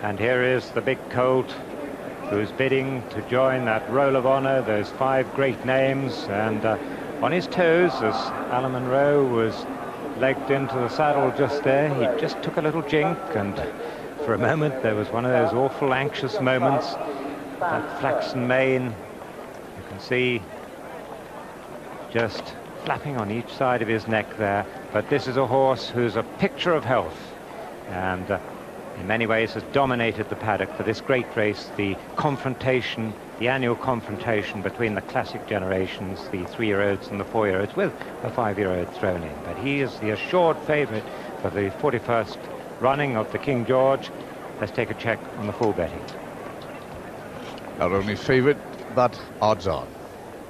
And here is the big colt who's bidding to join that roll of honor, those 5 great names. And on his toes, as Alan Munro was legged into the saddle just there, he just took a little jink, and for a moment there was one of those awful anxious moments. That flaxen mane, you can see just flapping on each side of his neck there. But this is a horse who's a picture of health, and in many ways has dominated the paddock for this great race, the confrontation, the annual confrontation between the classic generations, the 3-year-olds and the 4-year-olds, with a 5-year-old thrown in. But he is the assured favourite for the 41st running of the King George. Let's take a check on the full betting. Not only favourite, but odds on.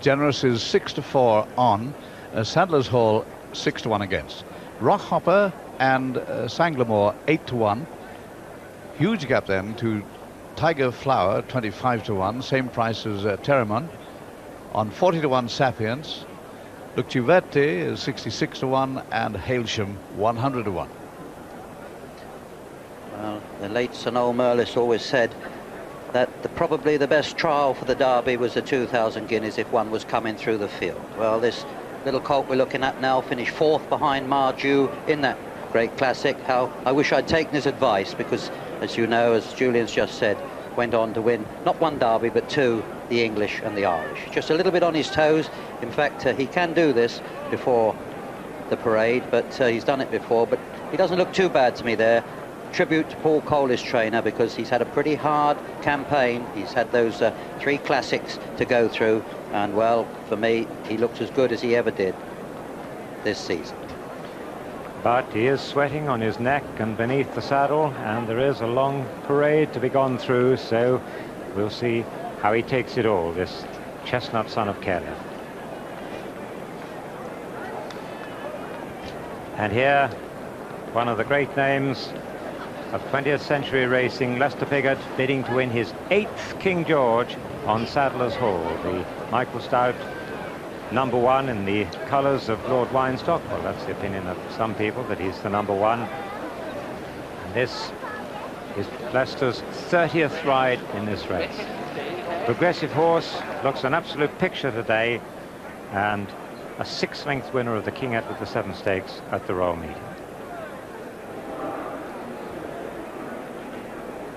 Generous is 6-4 on. Sadler's Hall 6-1 against. Rockhopper and Sanglamore 8-1. Huge gap then to Tiger Flower 25-1, same price as Terramon. On 40-1 Sapiens. Lucchivete is 66-1 and Hailsham 100-1. Well, the late Sir Noel Merlis always said that probably the best trial for the Derby was the 2,000 guineas if one was coming through the field. Well, this little colt we're looking at now finished 4th behind Marju in that great classic. How I wish I'd taken his advice, because, as you know, as Julian's just said, went on to win not 1 Derby but 2, the English and the Irish. Just a little bit on his toes. In fact, he can do this before the parade, but he's done it before. But he doesn't look too bad to me there. Tribute to Paul Cole, his trainer, because he's had a pretty hard campaign. He's had those 3 classics to go through, and well, for me, he looks as good as he ever did this season. But he is sweating on his neck and beneath the saddle, and there is a long parade to be gone through, so we'll see how he takes it all, this chestnut son of Kelly. And here, one of the great names of 20th century racing, Lester Piggott, bidding to win his 8th King George on Sadler's Hall. The Michael Stout #1 in the colours of Lord Weinstock. Well, that's the opinion of some people, that he's the #1. And this is Lester's 30th ride in this race. Progressive horse, looks an absolute picture today, and a 6-length winner of the King Edward VII Stakes at the Royal Meeting.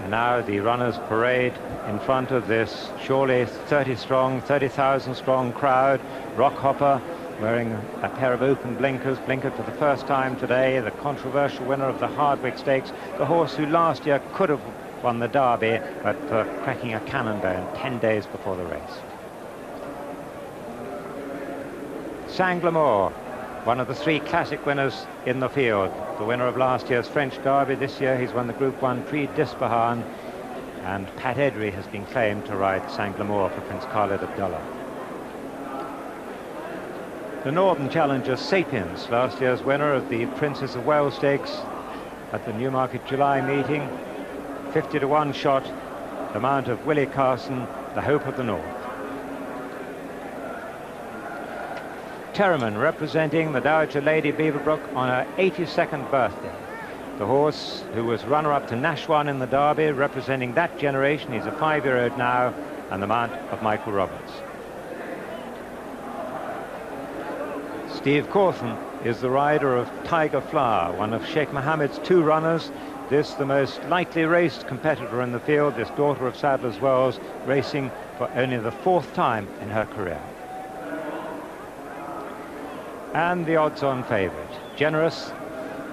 And now the runners parade in front of this surely 30,000 strong crowd. Rockhopper wearing a pair of open blinkers, blinkered for the first time today, the controversial winner of the Hardwick Stakes, the horse who last year could have won the Derby, but cracking a cannonbone 10 days before the race. Sanglamore, one of the 3 classic winners in the field, the winner of last year's French Derby. This year he's won the Group 1 Prix d'Ispahan, and Pat Edry has been claimed to ride Sanglamore for Prince Khalid Abdullah. The Northern Challenger Sapiens, last year's winner of the Princess of Wales Stakes at the Newmarket July meeting, 50-1 shot, the mount of Willie Carson, the hope of the North. Terramon, representing the Dowager Lady Beaverbrook on her 82nd birthday. The horse who was runner-up to Nashwan in the Derby, representing that generation. He's a 5-year-old now, and the mount of Michael Roberts. Steve Cawthon is the rider of Tiger Flower, one of Sheikh Mohammed's 2 runners. This, the most lightly raced competitor in the field, this daughter of Sadler's Wells, racing for only the 4th time in her career. And the odds-on favourite, Generous.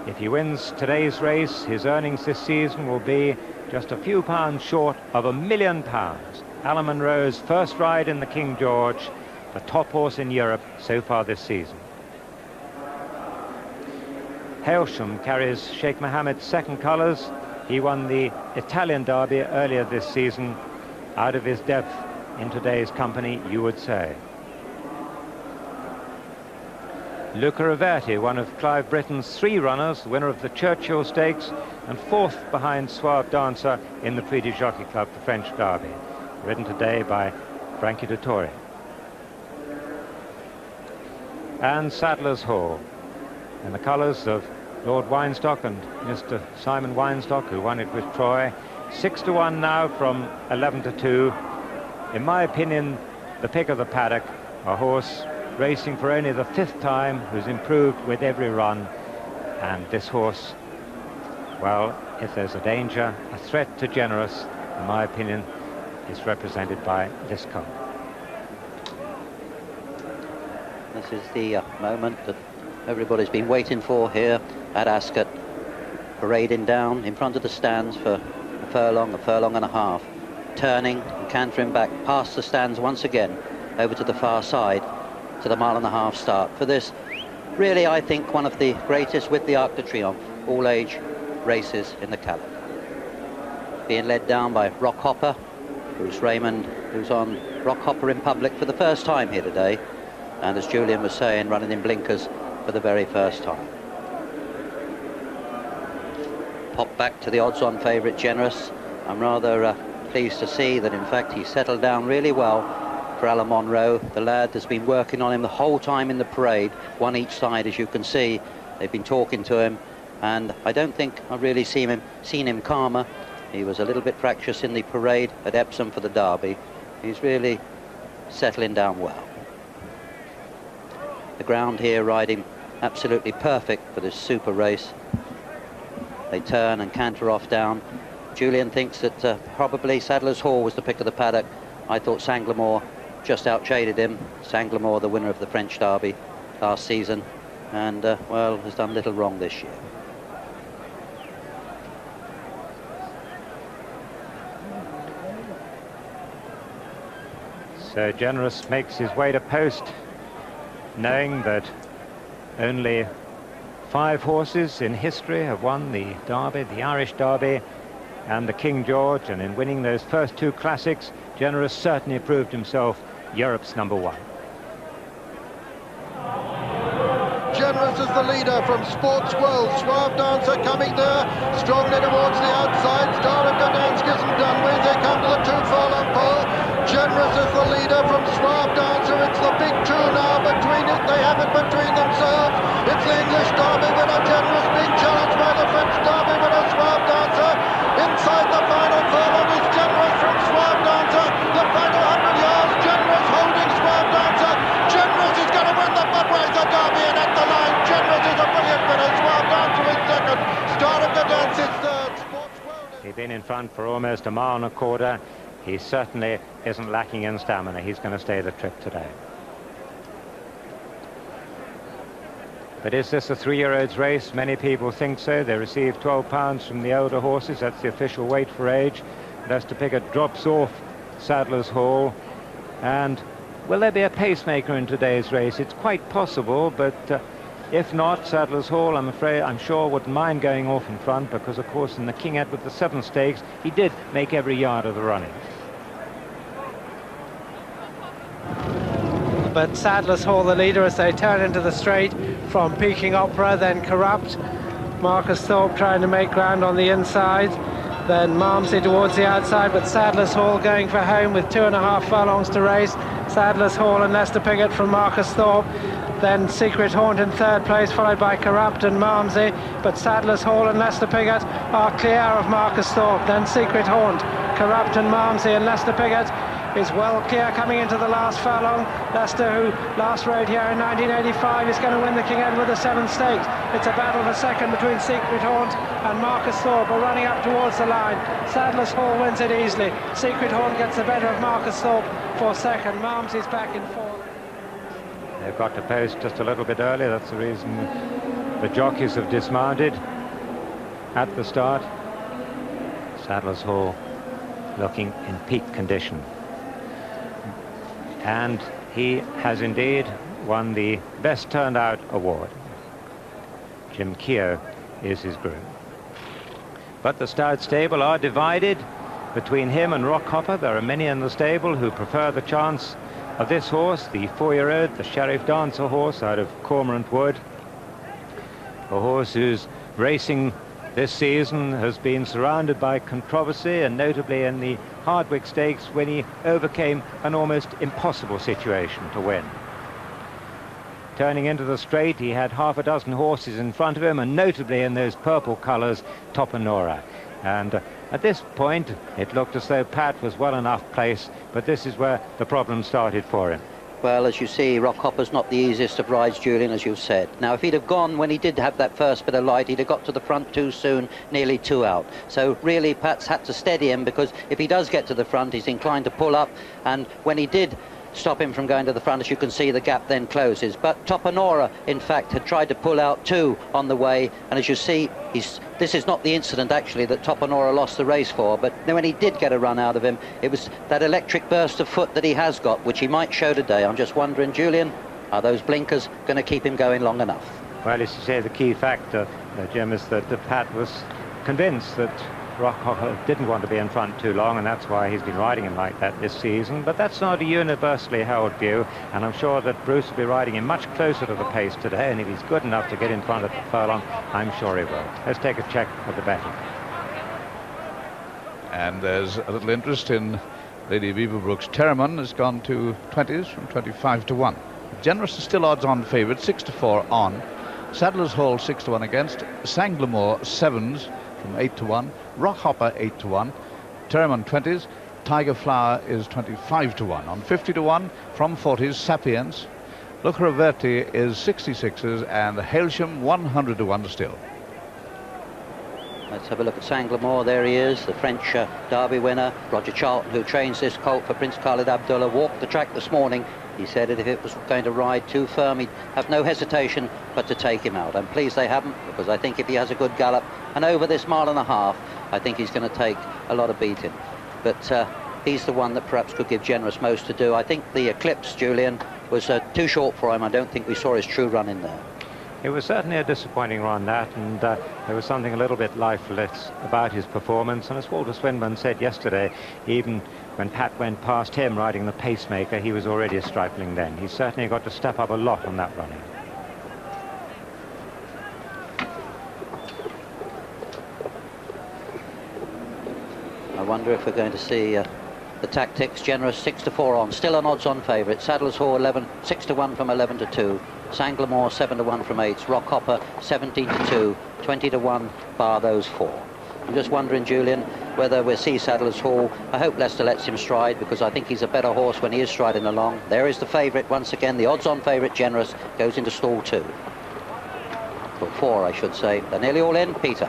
If he wins today's race, his earnings this season will be just a few pounds short of £1 million. Alan Munro's first ride in the King George, the top horse in Europe so far this season. Hailsham carries Sheikh Mohammed's 2nd colours. He won the Italian Derby earlier this season, out of his depth in today's company, you would say. Luca Raverti, one of Clive Britton's 3 runners, winner of the Churchill Stakes, and 4th behind Suave Dancer in the Prix du Jockey Club, the French Derby, ridden today by Frankie Dettori. And Sadler's Hall, in the colours of Lord Weinstock and Mr. Simon Weinstock, who won it with Troy. 6-1 now from 11-2. In my opinion, the pick of the paddock, a horse racing for only the 5th time, who's improved with every run. And this horse, well, if there's a danger, a threat to Generous, in my opinion, is represented by this colt. This is the moment that everybody's been waiting for here at Ascot, parading down in front of the stands for a furlong and a half, turning and cantering back past the stands once again over to the far side to the 1.5 mile start for this, really, I think, one of the greatest with the Arc de Triomphe all-age races in the calendar. Being led down by Rock Hopper, who's on Rock Hopper in public for the first time here today, and as Julian was saying, running in blinkers for the very first time. Pop back to the odds-on favourite Generous. I'm rather pleased to see that, in fact, he settled down really well for Alan Monroe. The lad has been working on him the whole time in the parade, one each side, as you can see. They've been talking to him, and I don't think I've really seen him calmer. He was a little bit fractious in the parade at Epsom for the Derby. He's really settling down well. The ground here riding absolutely perfect for this super race. They turn and canter off down. Julian thinks that probably Sadler's Hall was the pick of the paddock. I thought Sanglemore just outshaded him. Sanglemore, the winner of the French Derby last season, and well, has done little wrong this year. So Generous makes his way to post, knowing that only 5 horses in history have won the Derby, the Irish Derby and the King George, and in winning those first 2 classics, Generous certainly proved himself Europe's #1. Generous is the leader from Sports World. Suave Dancer coming there, strongly towards the outside. Star of Gdansk isn't done with. They come to the 2 furlong pole. Generous is the leader from Suave Dancer. It's the big 2 now between it. They have it between themselves. It's the English Derby winner Generous being challenged by the French Derby winner Suave Dancer. Inside the final furlong is Generous from Suave Dancer. The final 100 yards, Generous holding Suave Dancer. Generous is going to win the Budweiser Derby, and at the line, Generous is a brilliant winner. Suave Dancer is second. Star of Gdansk is third. He's been in front for almost 1.25 miles. He certainly isn't lacking in stamina. He's going to stay the trip today. But is this a 3-year-olds race? Many people think so. They receive £12 from the older horses. That's the official weight for age. Lester Piggott drops off Sadler's Hall. And will there be a pacemaker in today's race? It's quite possible, but if not, Sadler's Hall, I'm sure, wouldn't mind going off in front, because, of course, in the King Edward VII Stakes, he did make every yard of the running. But Sadler's Hall the leader as they turn into the straight from Peking Opera, then Corrupt. Marcus Thorpe trying to make ground on the inside, then Malmsey towards the outside, but Sadler's Hall going for home with 2.5 furlongs to race. Sadler's Hall and Lester Piggott from Marcus Thorpe, then Secret Haunt in 3rd place, followed by Corrupt and Malmsey, but Sadler's Hall and Lester Piggott are clear of Marcus Thorpe, then Secret Haunt, Corrupt and Malmsey, and Lester Piggott is well clear coming into the last furlong. Lester, who last rode here in 1985, is going to win the King Edward VII Stakes. It's a battle for second between Secret Haunt and Marcus Thorpe, are running up towards the line. Sadler's Hall wins it easily. Secret Haunt gets the better of Marcus Thorpe for second. Malmsey's back in 4th. They've got to post just a little bit early. That's the reason the jockeys have dismounted at the start. Sadler's Hall looking in peak condition. And he has indeed won the Best Turned Out award. Jim Keogh is his groom. But the Stout stable are divided between him and Rock Hopper. There are many in the stable who prefer the chance of this horse, the 4-year-old, the Sheriff Dancer horse out of Cormorant Wood. A horse whose racing this season has been surrounded by controversy, and notably in the Hardwick Stakes, when he overcame an almost impossible situation to win. Turning into the straight, he had half a dozen horses in front of him, and notably in those purple colours, Topanora. And at this point, it looked as though Pat was well enough placed, but this is where the problem started for him. Well, as you see, Rockhopper's not the easiest of rides, Julian, as you've said. Now, if he'd have gone when he did have that first bit of light, he'd have got to the front too soon, nearly 2 out. So really, Pat's had to steady him, because if he does get to the front, he's inclined to pull up. And when he did stop him from going to the front, as you can see, the gap then closes. But Topanora, in fact, had tried to pull out too on the way, and as you see, this is not the incident actually that Topanora lost the race for, but when he did get a run out of him, it was that electric burst of foot that he has got, which he might show today. I'm just wondering, Julian, are those blinkers going to keep him going long enough? Well, as you say, the key factor, Jim, is that Pat was convinced that Rockhopper didn't want to be in front too long, and that's why he's been riding him like that this season. But that's not a universally held view, and I'm sure that Bruce will be riding him much closer to the pace today, and if he's good enough to get in front of the furlong, I'm sure he will. Let's take a check of the betting. And there's a little interest in Lady Beaverbrook's Terriman. Has gone to 20s from 25 to 1. Generous is still odds-on favourite, 6 to 4 on. Sadler's Hall 6 to 1 against. Sanglamore 7s from 8 to 1. Rockhopper 8 to 1. Terriman 20s. Tiger Flower is 25 to 1. On 50 to 1 from 40s, Sapiens. Luca Verti is 66s, and Hailsham 100 to 1 still. Let's have a look at Sanglamore. There he is, the French Derby winner. Roger Charlton, who trains this colt for Prince Khalid Abdullah, walked the track this morning. He said that if it was going to ride too firm, he'd have no hesitation but to take him out. I'm pleased they haven't, because I think if he has a good gallop and over this 1.5 miles, I think he's going to take a lot of beating. But he's the one that perhaps could give Generous most to do. I think the Eclipse, Julian, was too short for him. I don't think we saw his true run in there. It was certainly a disappointing run, that, and there was something a little bit lifeless about his performance. And as Walter Swinburne said yesterday, even when Pat went past him riding the pacemaker, he was already a stripling then. He's certainly got to step up a lot on that running. I wonder if we're going to see the tactics. Generous 6 to 4 on, still an odds-on favourite. Sadler's Hall 6 to 1 from 11 to 2. Sanglamore 7 to 1 from 8. Rockhopper 17 to 2. 20 to 1 bar those 4. I'm just wondering, Julian, whether we'll see Sadler's Hall. I hope Leicester lets him stride, because I think he's a better horse when he is striding along. There is the favourite once again, the odds-on favourite, Generous, goes into stall 2. Or 4, I should say. They're nearly all in. Peter.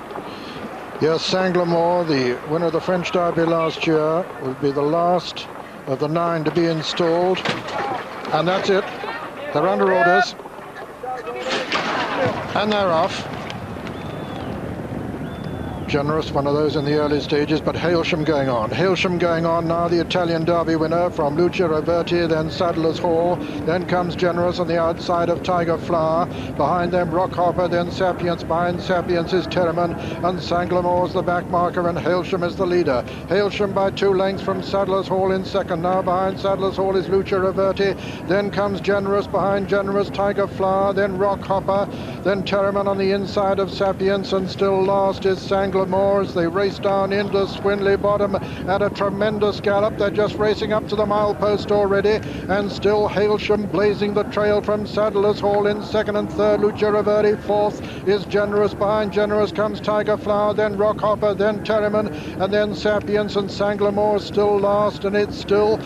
Yes, Sanglamore, the winner of the French Derby last year, will be the last of the 9 to be installed. And that's it. They're under orders. And they're off. Generous, one of those in the early stages, but Hailsham going on. Hailsham going on now, the Italian Derby winner from Lucia Roberti, then Sadler's Hall, then comes Generous on the outside of Tiger Flower. Behind them, Rockhopper, then Sapiens. Behind Sapiens is Terriman, and Sanglamore's the back marker, and Hailsham is the leader. Hailsham by 2 lengths from Sadler's Hall in second. Now behind Sadler's Hall is Lucia Roberti. Then comes Generous, behind Generous, Tiger Flower, then Rockhopper, then Terriman on the inside of Sapiens, and still last is Sanglamore as they race down into Swinley Bottom at a tremendous gallop. They're just racing up to the milepost already, and still Hailsham blazing the trail from Sadler's Hall in second and third. Lucia Roverti fourth is Generous. Behind Generous comes Tiger Flower, then Rockhopper, then Terriman, and then Sapiens, and Sanglamore still last, and it's still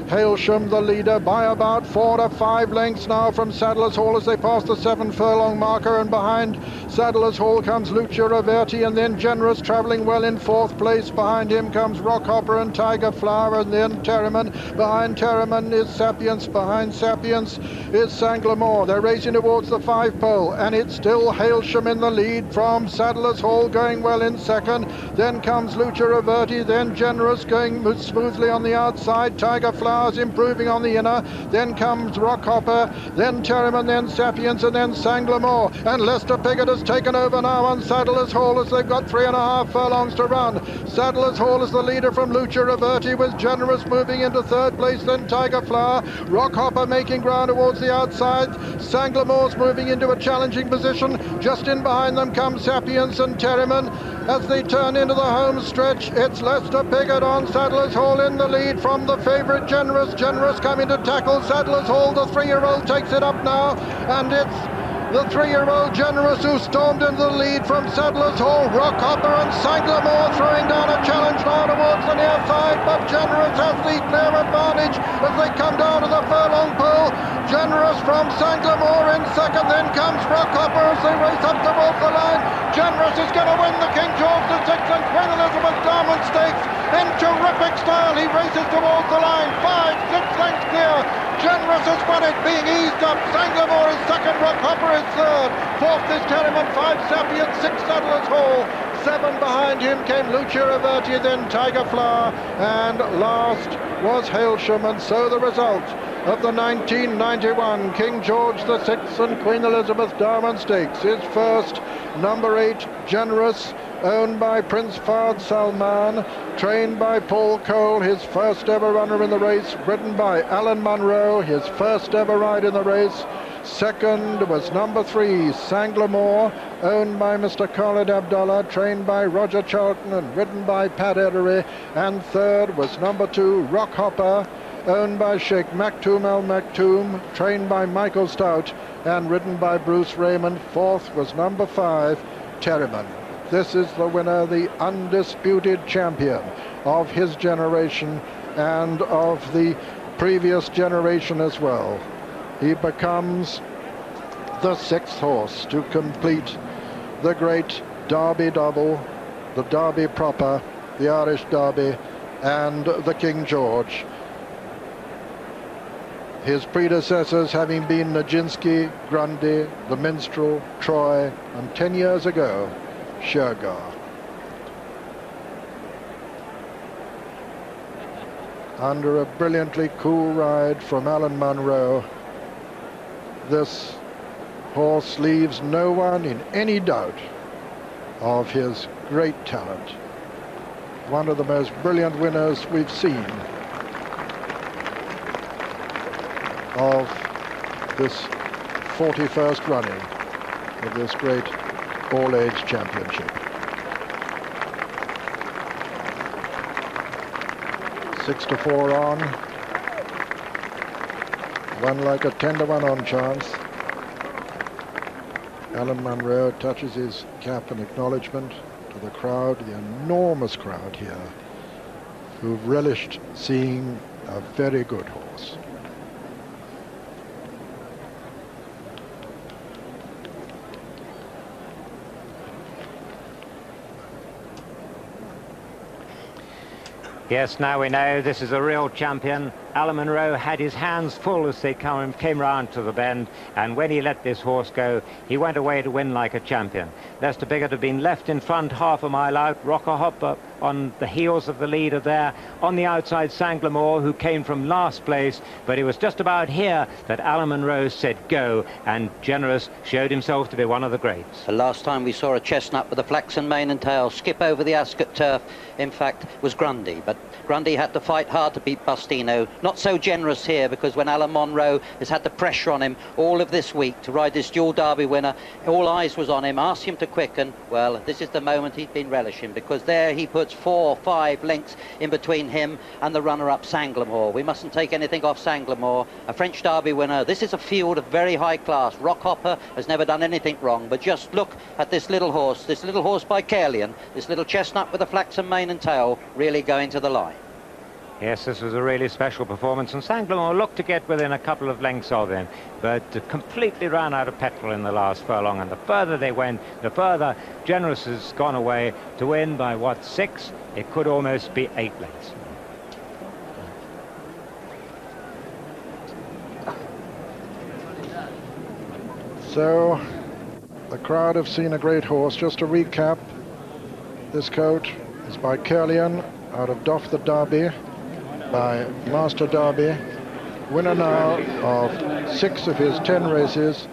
Hailsham the leader by about 4 to 5 lengths now from Sadler's Hall as they pass the 7 furlong marker, and behind Sadler's Hall comes Lucia Roverti, and then Generous travelling well in 4th place. Behind him comes Rockhopper and Tiger Flower, and then Terriman. Behind Terriman is Sapiens. Behind Sapiens is Sanglamore. They're racing towards the 5 pole, and it's still Hailsham in the lead from Sadler's Hall going well in second. Then comes Lucia Roverti, then Generous going smoothly on the outside. Tiger Flower improving on the inner, then comes Rockhopper, then Terriman, then Sapiens, and then Sanglamore, and Lester Piggott has taken over now on Sadler's Hall as they've got 3.5 furlongs to run. Sadler's Hall is the leader from Lucia Roverti, with Generous moving into 3rd place, then Tiger Flower, Rockhopper making ground towards the outside, Sanglamore's moving into a challenging position. Just in behind them comes Sapiens and Terriman as they turn into the home stretch. It's Lester Piggott on Sadler's Hall in the lead from the favourite Generous. Generous coming to tackle Sadler's Hall. The 3-year-old takes it up now, and it's The 3-year-old Generous, who stormed into the lead from Sadler's Hall. Rockhopper and Sanglamore throwing down a challenge now towards the near side, but Generous has the clear advantage as they come down to the furlong pole. Generous from Sanglamore in second, then comes Rockhopper as they race up towards the line. Generous is going to win the King George VI and Queen Elizabeth Diamond Stakes in terrific style. He races towards the line, 5-6 lengths clear. Generous has won it, being eased up. Sanglamore is second, Rockhopper is third. Fourth is Terriman, 5 Sappy and 6 Sadler's Hall. 7 behind him came Lucia Averti, then Tiger Flower, and last was Hailsham. And so the result of the 1991 King George VI and Queen Elizabeth Diamond Stakes is first, number 8, Generous, owned by Prince Fahd Salman, trained by Paul Cole, his first ever runner in the race, ridden by Alan Munro, his first ever ride in the race. Second was number 3, Sanglamore, owned by Mr. Khalid Abdullah, trained by Roger Charlton and ridden by Pat Edery. And third was number 2, Rockhopper, owned by Sheikh Maktoum Al Maktoum, trained by Michael Stout and ridden by Bruce Raymond. Fourth was number 5, Terriman. This is the winner, the undisputed champion of his generation and of the previous generation as well. He becomes the 6th horse to complete the great Derby double, the Derby proper, the Irish Derby, and the King George. His predecessors having been Nijinsky, Grundy, the Minstrel, Troy, and 10 years ago, Shergar. Under a brilliantly cool ride from Alan Munro, this horse leaves no one in any doubt of his great talent. One of the most brilliant winners we've seen of this 41st running of this great all-age championship. 6-4 on. One like a 10-1 on chance. Alan Munro touches his cap in acknowledgement to the crowd, the enormous crowd here, who've relished seeing a very good horse. Yes, now we know this is a real champion. Alan Munro had his hands full as they came round to the bend, and when he let this horse go, he went away to win like a champion. Lester Biggott had been left in front half a mile out. Rockhopper on the heels of the leader there. On the outside, Sanglamore, who came from last place, but it was just about here that Alan Munro said go, and Generous showed himself to be one of the greats. The last time we saw a chestnut with a flaxen mane and tail skip over the Ascot turf, in fact, was Grundy, but Grundy had to fight hard to beat Bustino. Not so Generous here, because when Alan Munro has had the pressure on him all of this week to ride this dual Derby winner, all eyes was on him, asked him to quicken. Well, this is the moment he's been relishing, because there he puts 4 or 5 lengths in between him and the runner-up Sanglamore. We mustn't take anything off Sanglamore, a French Derby winner. This is a field of very high class. Rockhopper has never done anything wrong, but just look at this little horse by Caerleon, this little chestnut with a flaxen mane and tail, really going to the line. Yes, this was a really special performance, and Sanglamore looked to get within a couple of lengths of him, but completely ran out of petrol in the last furlong, and the further they went, the further Generous has gone away to win by, what, 6? It could almost be 8 lengths. So, the crowd have seen a great horse. Just to recap, this coat is by Caerleon, out of Doff the Derby, by Master Derby, winner now of 6 of his 10 races.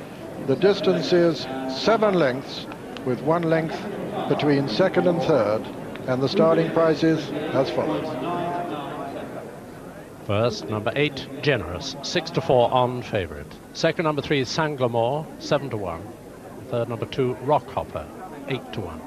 The distance is 7 lengths, with 1 length between second and third, and the starting price is as follows. First, number 8, Generous, 6-4 on favourite. Second, number 3, Sanglamore, 7-1. Third, number 2, Rockhopper, 8-1.